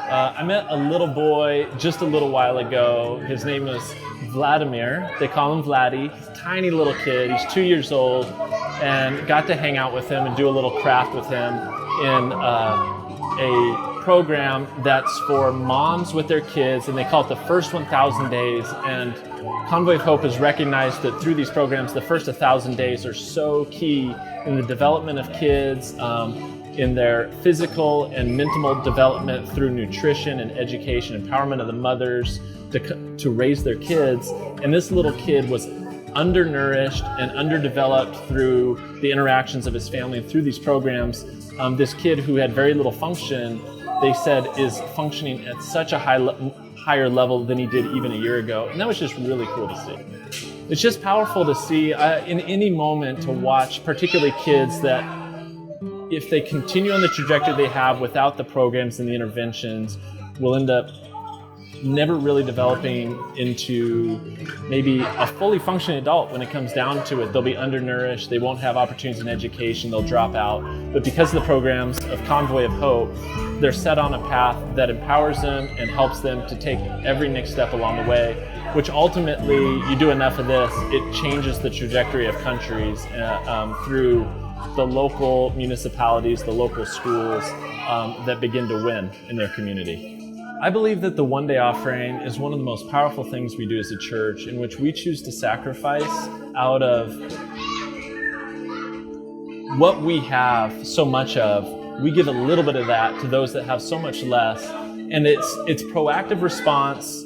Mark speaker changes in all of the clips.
Speaker 1: I met a little boy just a little while ago. His name was Vladimir. They call him Vladdy. He's a tiny little kid. He's 2 years old, and got to hang out with him and do a little craft with him in a program that's for moms with their kids, and they call it the first 1,000 days. And Convoy of Hope has recognized that through these programs, the first 1,000 days are so key in the development of kids, in their physical and mental development through nutrition and education, empowerment of the mothers to raise their kids. And this little kid was undernourished and underdeveloped through the interactions of his family and through these programs. This kid who had very little function, they said, is functioning at such a higher level than he did even a year ago. And that was just really cool to see. It's just powerful to see in any moment to watch, particularly kids that, if they continue on the trajectory they have without the programs and the interventions, will end up never really developing into maybe a fully functioning adult. When it comes down to it, they'll be undernourished, they won't have opportunities in education, they'll drop out. But because of the programs of Convoy of Hope, they're set on a path that empowers them and helps them to take every next step along the way, which ultimately, you do enough of this, it changes the trajectory of countries through the local municipalities, the local schools that begin to win in their community. I believe that the one-day offering is one of the most powerful things we do as a church, in which we choose to sacrifice out of what we have so much of. We give a little bit of that to those that have so much less, and it's proactive response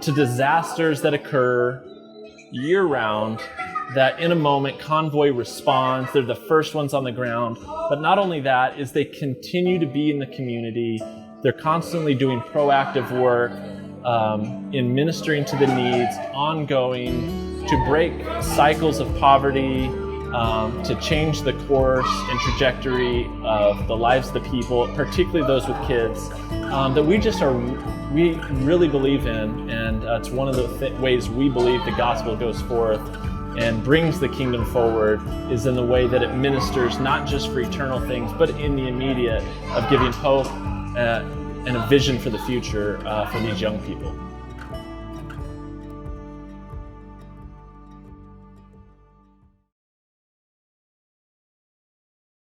Speaker 1: to disasters that occur year-round, that in a moment Convoy responds. They're the first ones on the ground. But not only that, is they continue to be in the community. They're constantly doing proactive work in ministering to the needs, ongoing, to break cycles of poverty, to change the course and trajectory of the lives of the people, particularly those with kids, that we really believe in. And it's one of the ways we believe the gospel goes forth and brings the kingdom forward, is in the way that it ministers not just for eternal things, but in the immediate, of giving hope and a vision for the future for these young people.